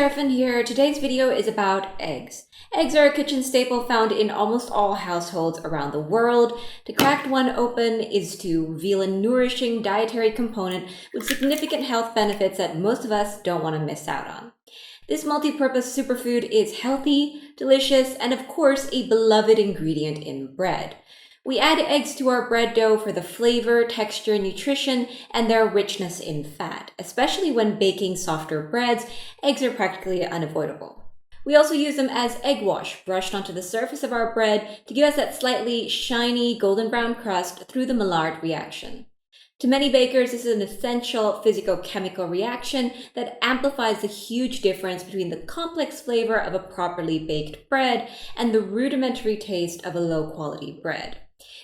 Seraphin here. Today's video is about eggs. Eggs are a kitchen staple found in almost all households around the world. To crack one open is to reveal a nourishing dietary component with significant health benefits that most of us don't want to miss out on. This multi-purpose superfood is healthy, delicious, and of course a beloved ingredient in bread. We add eggs to our bread dough for the flavor, texture, nutrition, and their richness in fat. Especially when baking softer breads, eggs are practically unavoidable. We also use them as egg wash, brushed onto the surface of our bread to give us that slightly shiny golden brown crust through the Maillard reaction. To many bakers, this is an essential physicochemical reaction that amplifies the huge difference between the complex flavor of a properly baked bread and the rudimentary taste of a low-quality bread.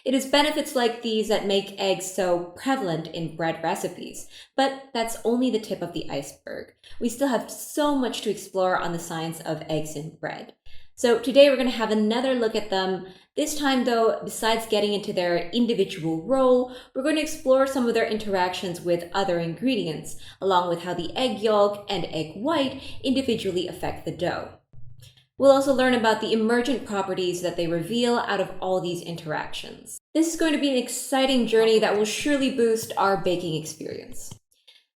It is benefits like these that make eggs so prevalent in bread recipes, but that's only the tip of the iceberg. We still have so much to explore on the science of eggs in bread. So today we're going to have another look at them. This time though, besides getting into their individual role, we're going to explore some of their interactions with other ingredients, along with how the egg yolk and egg white individually affect the dough. We'll also learn about the emergent properties that they reveal out of all these interactions. This is going to be an exciting journey that will surely boost our baking experience.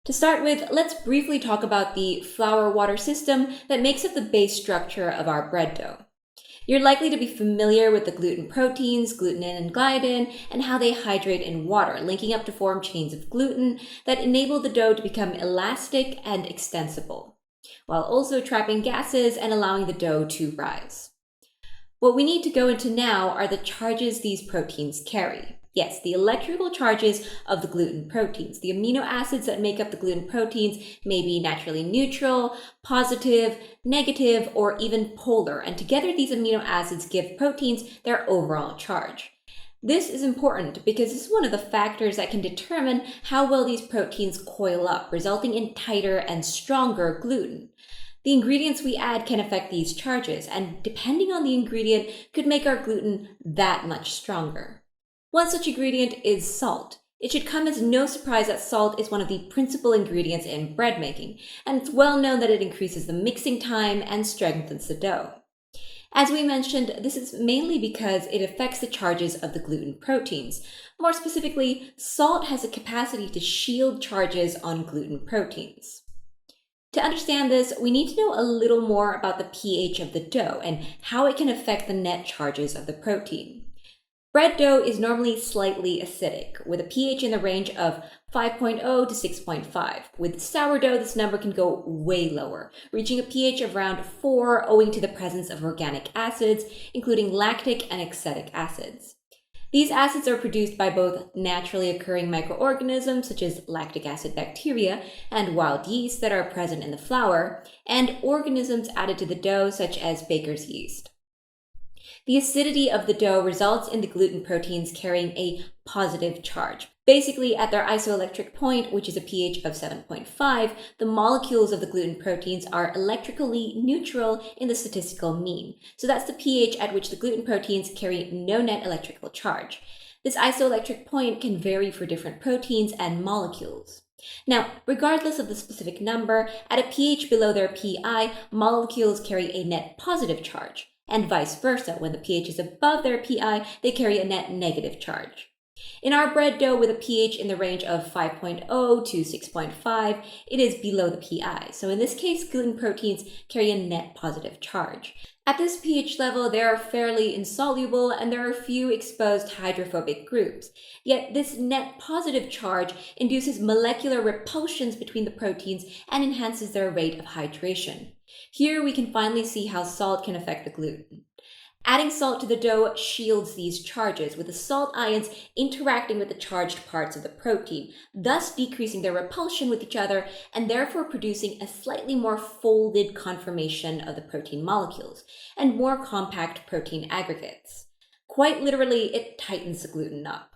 To start with, let's briefly talk about the flour-water system that makes up the base structure of our bread dough. You're likely to be familiar with the gluten proteins, glutenin and gliadin, and how they hydrate in water, linking up to form chains of gluten that enable the dough to become elastic and extensible, while also trapping gases and allowing the dough to rise. What we need to go into now are the charges these proteins carry. Yes, the electrical charges of the gluten proteins. The amino acids that make up the gluten proteins may be naturally neutral, positive, negative, or even polar, and together these amino acids give proteins their overall charge. This is important because this is one of the factors that can determine how well these proteins coil up, resulting in tighter and stronger gluten. The ingredients we add can affect these charges, and depending on the ingredient, could make our gluten that much stronger. One such ingredient is salt. It should come as no surprise that salt is one of the principal ingredients in bread making, and it's well known that it increases the mixing time and strengthens the dough. As we mentioned, this is mainly because it affects the charges of the gluten proteins. More specifically, salt has a capacity to shield charges on gluten proteins. To understand this, we need to know a little more about the pH of the dough and how it can affect the net charges of the protein. Bread dough is normally slightly acidic, with a pH in the range of 5.0 to 6.5. With sourdough, this number can go way lower, reaching a pH of around 4 owing to the presence of organic acids, including lactic and acetic acids. These acids are produced by both naturally occurring microorganisms, such as lactic acid bacteria and wild yeast that are present in the flour, and organisms added to the dough, such as baker's yeast. The acidity of the dough results in the gluten proteins carrying a positive charge. Basically, at their isoelectric point, which is a pH of 7.5, the molecules of the gluten proteins are electrically neutral in the statistical mean. So that's the pH at which the gluten proteins carry no net electrical charge. This isoelectric point can vary for different proteins and molecules. Now, regardless of the specific number, at a pH below their pi, molecules carry a net positive charge. And vice versa, when the pH is above their pi, they carry a net negative charge. In our bread dough with a pH in the range of 5.0 to 6.5, it is below the pi. So in this case, gluten proteins carry a net positive charge. At this pH level, they are fairly insoluble and there are few exposed hydrophobic groups. Yet this net positive charge induces molecular repulsions between the proteins and enhances their rate of hydration. Here we can finally see how salt can affect the gluten. Adding salt to the dough shields these charges, with the salt ions interacting with the charged parts of the protein, thus decreasing their repulsion with each other and therefore producing a slightly more folded conformation of the protein molecules and more compact protein aggregates. Quite literally, it tightens the gluten up.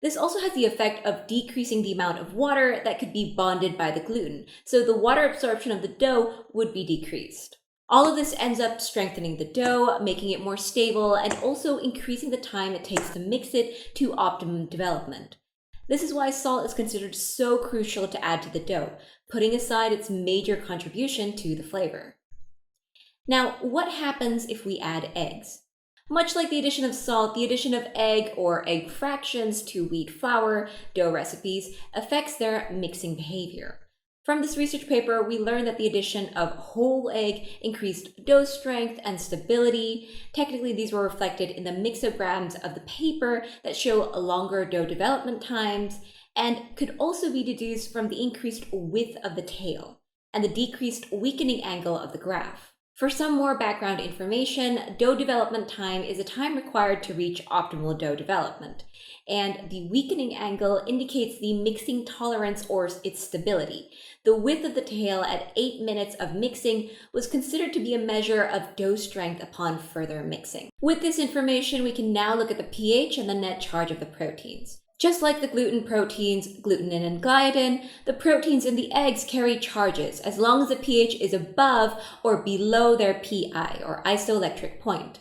This also has the effect of decreasing the amount of water that could be bonded by the gluten, so the water absorption of the dough would be decreased. All of this ends up strengthening the dough, making it more stable, and also increasing the time it takes to mix it to optimum development. This is why salt is considered so crucial to add to the dough, putting aside its major contribution to the flavor. Now, what happens if we add eggs? Much like the addition of salt, the addition of egg or egg fractions to wheat flour dough recipes affects their mixing behavior. From this research paper, we learned that the addition of whole egg increased dough strength and stability. Technically, these were reflected in the mixograms of the paper that show longer dough development times and could also be deduced from the increased width of the tail and the decreased weakening angle of the graph. For some more background information, dough development time is a time required to reach optimal dough development, and the weakening angle indicates the mixing tolerance or its stability. The width of the tail at 8 minutes of mixing was considered to be a measure of dough strength upon further mixing. With this information, we can now look at the pH and the net charge of the proteins. Just like the gluten proteins, glutenin and gliadin, the proteins in the eggs carry charges as long as the pH is above or below their PI, or isoelectric point.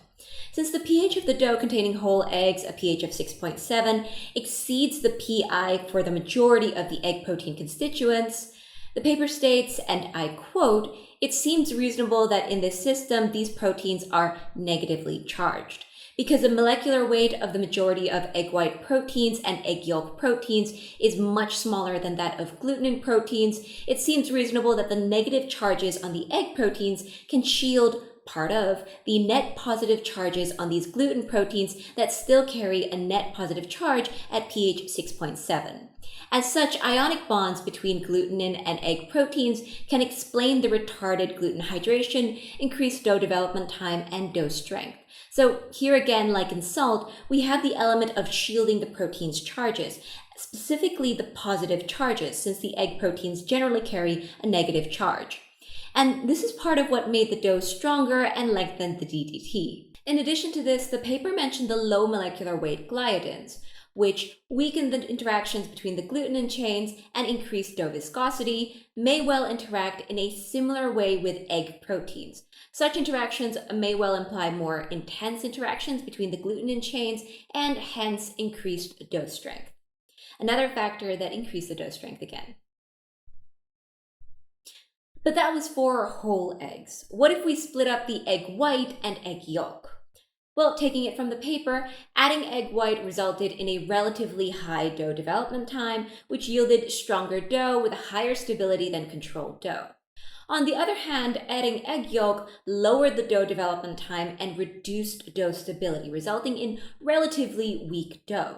Since the pH of the dough containing whole eggs, a pH of 6.7, exceeds the PI for the majority of the egg protein constituents, the paper states, and I quote, "It seems reasonable that in this system these proteins are negatively charged. Because the molecular weight of the majority of egg white proteins and egg yolk proteins is much smaller than that of glutenin proteins, it seems reasonable that the negative charges on the egg proteins can shield part of the net positive charges on these gluten proteins that still carry a net positive charge at pH 6.7. As such, ionic bonds between glutenin and egg proteins can explain the retarded gluten hydration, increased dough development time, and dough strength. So here again, like in salt, we have the element of shielding the protein's charges, specifically the positive charges, since the egg proteins generally carry a negative charge. And this is part of what made the dough stronger and lengthened the DDT. In addition to this, the paper mentioned the low molecular weight gliadins, which weaken the interactions between the glutenin chains and increase dough viscosity, may well interact in a similar way with egg proteins. Such interactions may well imply more intense interactions between the glutenin chains and hence increased dough strength. Another factor that increased the dough strength again. But that was for whole eggs. What if we split up the egg white and egg yolk? Well, taking it from the paper, adding egg white resulted in a relatively high dough development time, which yielded stronger dough with a higher stability than controlled dough. On the other hand, adding egg yolk lowered the dough development time and reduced dough stability, resulting in relatively weak dough.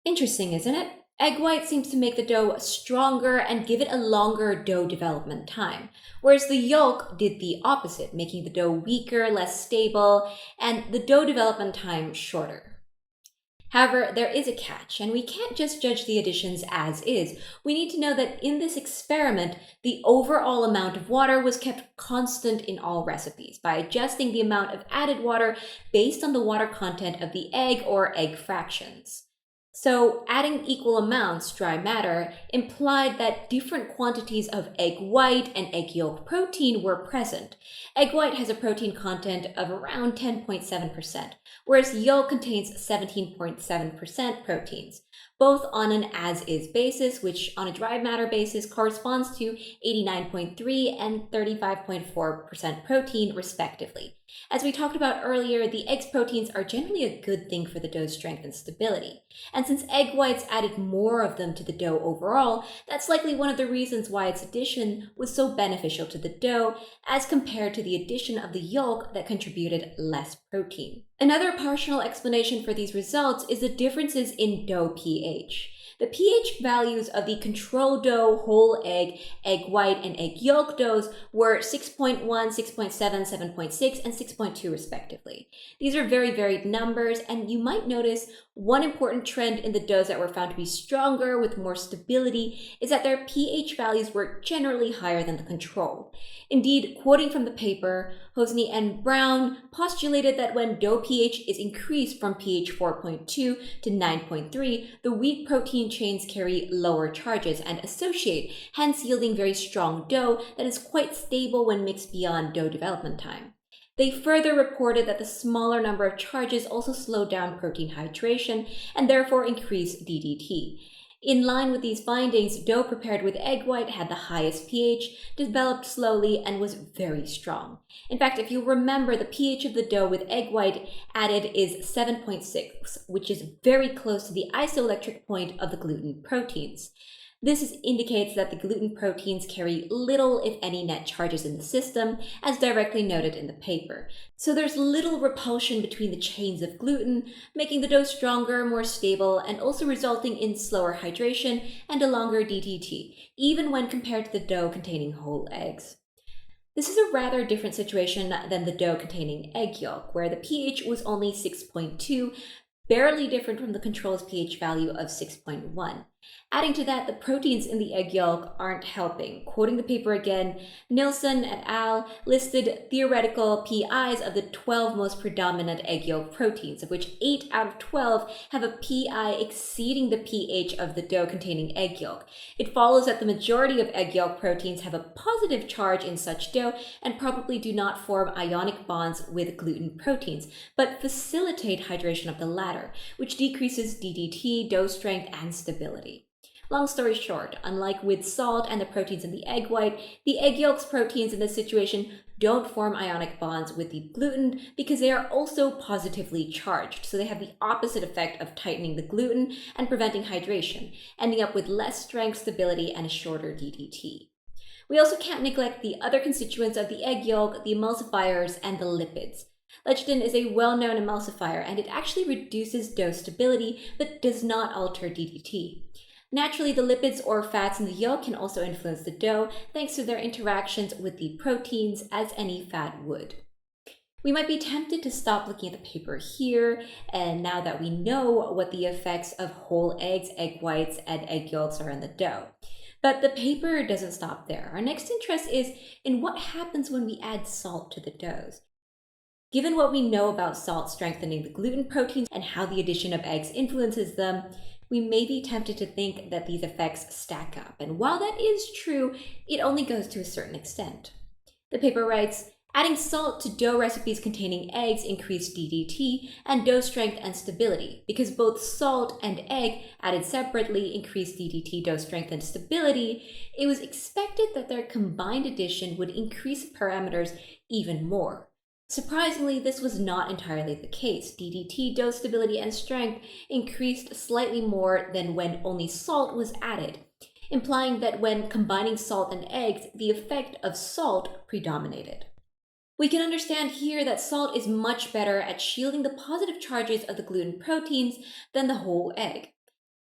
Interesting, isn't it? Egg white seems to make the dough stronger and give it a longer dough development time, whereas the yolk did the opposite, making the dough weaker, less stable, and the dough development time shorter. However, there is a catch, and we can't just judge the additions as is. We need to know that in this experiment, the overall amount of water was kept constant in all recipes by adjusting the amount of added water based on the water content of the egg or egg fractions. So adding equal amounts dry matter implied that different quantities of egg white and egg yolk protein were present. Egg white has a protein content of around 10.7%, whereas yolk contains 17.7% proteins, both on an as-is basis, which on a dry matter basis corresponds to 89.3 and 35.4% protein, respectively. As we talked about earlier, the egg's proteins are generally a good thing for the dough's strength and stability. And since egg whites added more of them to the dough overall, that's likely one of the reasons why its addition was so beneficial to the dough as compared to the addition of the yolk that contributed less protein. Another partial explanation for these results is the differences in dough pH. The pH values of the control dough, whole egg, egg white, and egg yolk doughs were 6.1, 6.7, 7.6, and 6.2 respectively. These are very varied numbers, and you might notice one important trend in the doughs that were found to be stronger with more stability is that their pH values were generally higher than the control. Indeed, quoting from the paper, Hosny and Brown postulated that when dough pH is increased from pH 4.2 to 9.3, the wheat protein chains carry lower charges and associate, hence yielding very strong dough that is quite stable when mixed beyond dough development time. They further reported that the smaller number of charges also slow down protein hydration and therefore increase DDT. In line with these findings, dough prepared with egg white had the highest pH, developed slowly, and was very strong. In fact, if you remember, the pH of the dough with egg white added is 7.6, which is very close to the isoelectric point of the gluten proteins. This indicates that the gluten proteins carry little, if any, net charges in the system, as directly noted in the paper. So there's little repulsion between the chains of gluten, making the dough stronger, more stable, and also resulting in slower hydration and a longer DTT, even when compared to the dough containing whole eggs. This is a rather different situation than the dough containing egg yolk, where the pH was only 6.2, barely different from the control's pH value of 6.1. Adding to that, the proteins in the egg yolk aren't helping. Quoting the paper again, Nilsson et al. Listed theoretical PIs of the 12 most predominant egg yolk proteins, of which 8 out of 12 have a PI exceeding the pH of the dough containing egg yolk. It follows that the majority of egg yolk proteins have a positive charge in such dough and probably do not form ionic bonds with gluten proteins, but facilitate hydration of the latter, which decreases DDT, dough strength, and stability. Long story short, unlike with salt and the proteins in the egg white, the egg yolk's proteins in this situation don't form ionic bonds with the gluten because they are also positively charged. So they have the opposite effect of tightening the gluten and preventing hydration, ending up with less strength, stability, and a shorter DDT. We also can't neglect the other constituents of the egg yolk, the emulsifiers, and the lipids. Lecithin is a well-known emulsifier, and it actually reduces dough stability but does not alter DDT. Naturally, the lipids or fats in the yolk can also influence the dough thanks to their interactions with the proteins, as any fat would. We might be tempted to stop looking at the paper here, and now that we know what the effects of whole eggs, egg whites, and egg yolks are on the dough. But the paper doesn't stop there. Our next interest is in what happens when we add salt to the doughs. Given what we know about salt strengthening the gluten proteins and how the addition of eggs influences them, we may be tempted to think that these effects stack up. And while that is true, it only goes to a certain extent. The paper writes, adding salt to dough recipes containing eggs increased DDT and dough strength and stability. Because both salt and egg added separately increased DDT, dough strength, and stability, it was expected that their combined addition would increase parameters even more. Surprisingly, this was not entirely the case. DDT, dough stability, and strength increased slightly more than when only salt was added, implying that when combining salt and eggs, the effect of salt predominated. We can understand here that salt is much better at shielding the positive charges of the gluten proteins than the whole egg,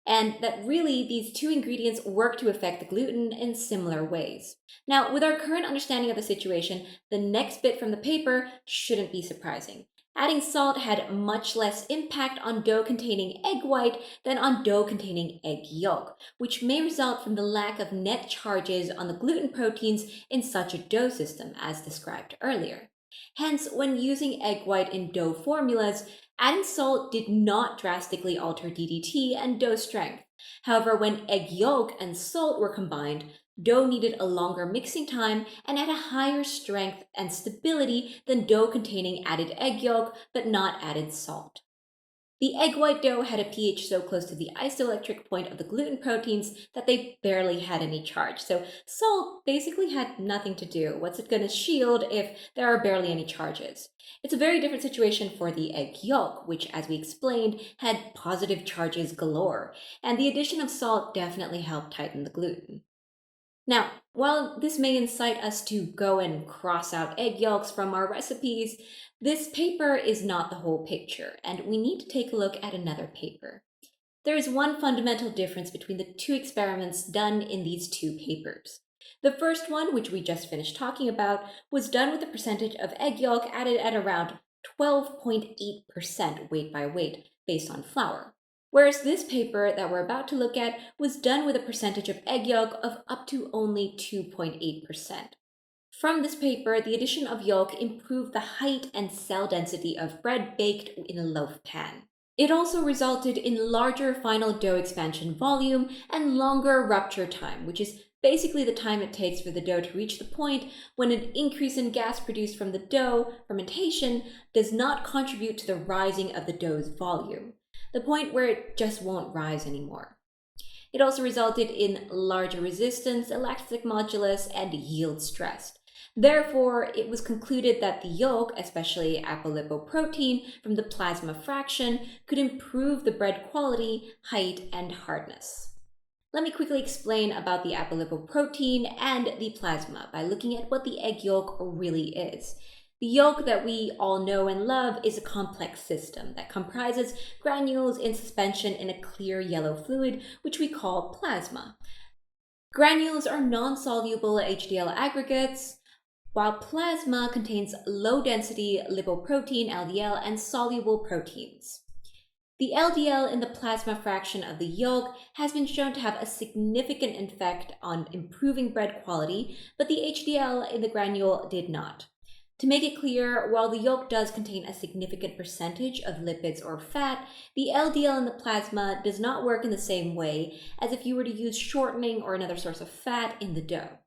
and that really these two ingredients work to affect the gluten in similar ways. Now, with our current understanding of the situation, the next bit from the paper shouldn't be surprising. Adding salt had much less impact on dough containing egg white than on dough containing egg yolk, which may result from the lack of net charges on the gluten proteins in such a dough system, as described earlier. Hence, when using egg white in dough formulas, adding salt did not drastically alter DDT and dough strength. However, when egg yolk and salt were combined, dough needed a longer mixing time and had a higher strength and stability than dough containing added egg yolk but not added salt. The egg white dough had a pH so close to the isoelectric point of the gluten proteins that they barely had any charge. So salt basically had nothing to do. What's it going to shield if there are barely any charges? It's a very different situation for the egg yolk, which, as we explained, had positive charges galore, and the addition of salt definitely helped tighten the gluten. Now, while this may incite us to go and cross out egg yolks from our recipes, this paper is not the whole picture, and we need to take a look at another paper. There is one fundamental difference between the two experiments done in these two papers. The first one, which we just finished talking about, was done with a percentage of egg yolk added at around 12.8% weight by weight based on flour. Whereas this paper that we're about to look at was done with a percentage of egg yolk of up to only 2.8%. From this paper, the addition of yolk improved the height and cell density of bread baked in a loaf pan. It also resulted in larger final dough expansion volume and longer rupture time, which is basically the time it takes for the dough to reach the point when an increase in gas produced from the dough fermentation does not contribute to the rising of the dough's volume, the point where it just won't rise anymore. It also resulted in larger resistance, elastic modulus, and yield stress. Therefore, it was concluded that the yolk, especially apolipoprotein from the plasma fraction, could improve the bread quality, height, and hardness. Let me quickly explain about the apolipoprotein and the plasma by looking at what the egg yolk really is. The yolk that we all know and love is a complex system that comprises granules in suspension in a clear yellow fluid, which we call plasma. Granules are non-soluble HDL aggregates, while plasma contains low-density lipoprotein LDL and soluble proteins. The LDL in the plasma fraction of the yolk has been shown to have a significant effect on improving bread quality, but the HDL in the granule did not. To make it clear, while the yolk does contain a significant percentage of lipids or fat, the LDL in the plasma does not work in the same way as if you were to use shortening or another source of fat in the dough.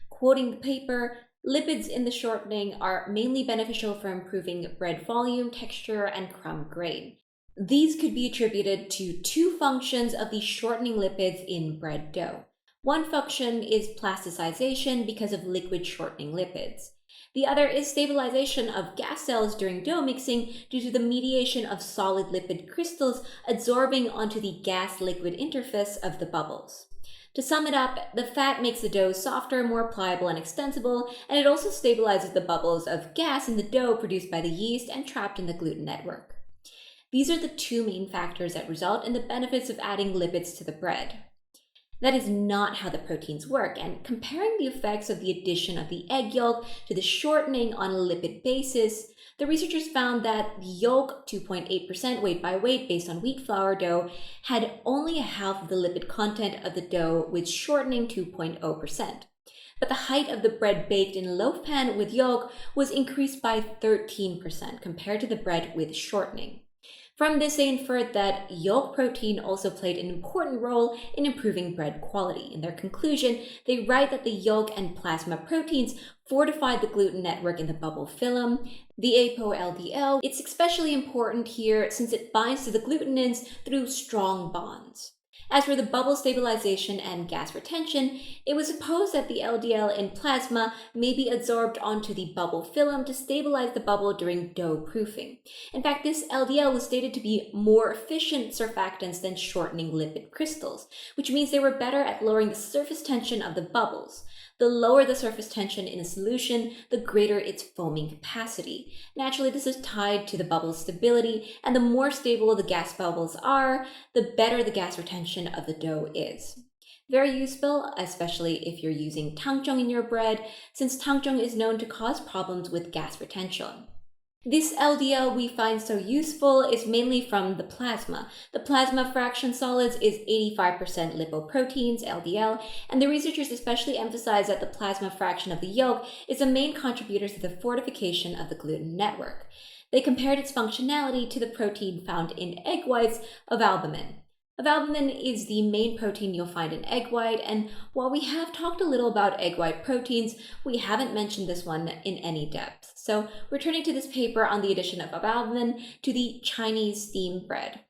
Quoting the paper, lipids in the shortening are mainly beneficial for improving bread volume, texture, and crumb grain. These could be attributed to two functions of the shortening lipids in bread dough. One function is plasticization because of liquid shortening lipids. The other is stabilization of gas cells during dough mixing due to the mediation of solid lipid crystals adsorbing onto the gas-liquid interface of the bubbles. To sum it up, the fat makes the dough softer, more pliable, and extensible, and it also stabilizes the bubbles of gas in the dough produced by the yeast and trapped in the gluten network. These are the two main factors that result in the benefits of adding lipids to the bread. That is not how the proteins work, and comparing the effects of the addition of the egg yolk to the shortening on a lipid basis, the researchers found that the yolk, 2.8% weight by weight based on wheat flour dough, had only a half of the lipid content of the dough with shortening 2.0%. But the height of the bread baked in a loaf pan with yolk was increased by 13% compared to the bread with shortening. From this, they inferred that yolk protein also played an important role in improving bread quality. In their conclusion, they write that the yolk and plasma proteins fortified the gluten network in the bubble film, the apo-LDL. It's especially important here since it binds to the glutenins through strong bonds. As for the bubble stabilization and gas retention, it was supposed that the LDL in plasma may be adsorbed onto the bubble film to stabilize the bubble during dough proofing. In fact, this LDL was stated to be more efficient surfactants than shortening lipid crystals, which means they were better at lowering the surface tension of the bubbles. The lower the surface tension in a solution, the greater its foaming capacity. Naturally, this is tied to the bubble's stability, and the more stable the gas bubbles are, the better the gas retention of the dough is. Very useful, especially if you're using tangzhong in your bread, since tangzhong is known to cause problems with gas retention. This LDL we find so useful is mainly from the plasma. The plasma fraction solids is 85% lipoproteins, LDL, and the researchers especially emphasize that the plasma fraction of the yolk is a main contributor to the fortification of the gluten network. They compared its functionality to the protein found in egg whites of albumin. Albumin is the main protein you'll find in egg white, and while we have talked a little about egg white proteins, we haven't mentioned this one in any depth. So we're turning to this paper on the addition of albumin to the Chinese steamed bread.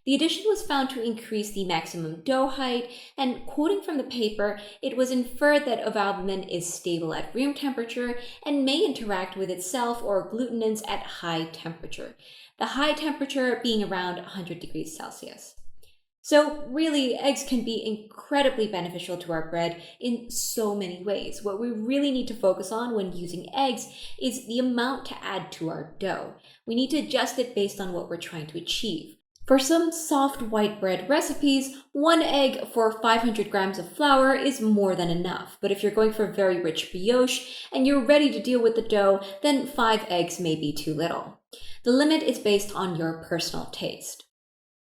The addition was found to increase the maximum dough height, and quoting from the paper, it was inferred that albumin is stable at room temperature and may interact with itself or glutenins at high temperature, the high temperature being around 100 degrees Celsius. So really, eggs can be incredibly beneficial to our bread in so many ways. What we really need to focus on when using eggs is the amount to add to our dough. We need to adjust it based on what we're trying to achieve. For some soft white bread recipes, 1 egg for 500 grams of flour is more than enough. But if you're going for very rich brioche and you're ready to deal with the dough, then 5 eggs may be too little. The limit is based on your personal taste.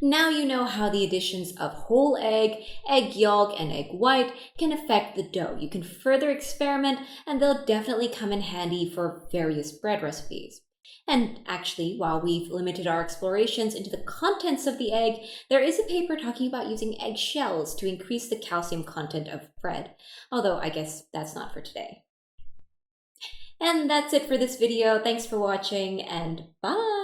Now you know how the additions of whole egg, egg yolk, and egg white can affect the dough. You can further experiment, and they'll definitely come in handy for various bread recipes. And actually, while we've limited our explorations into the contents of the egg, there is a paper talking about using egg shells to increase the calcium content of bread. Although I guess that's not for today. And that's it for this video. Thanks for watching, and bye!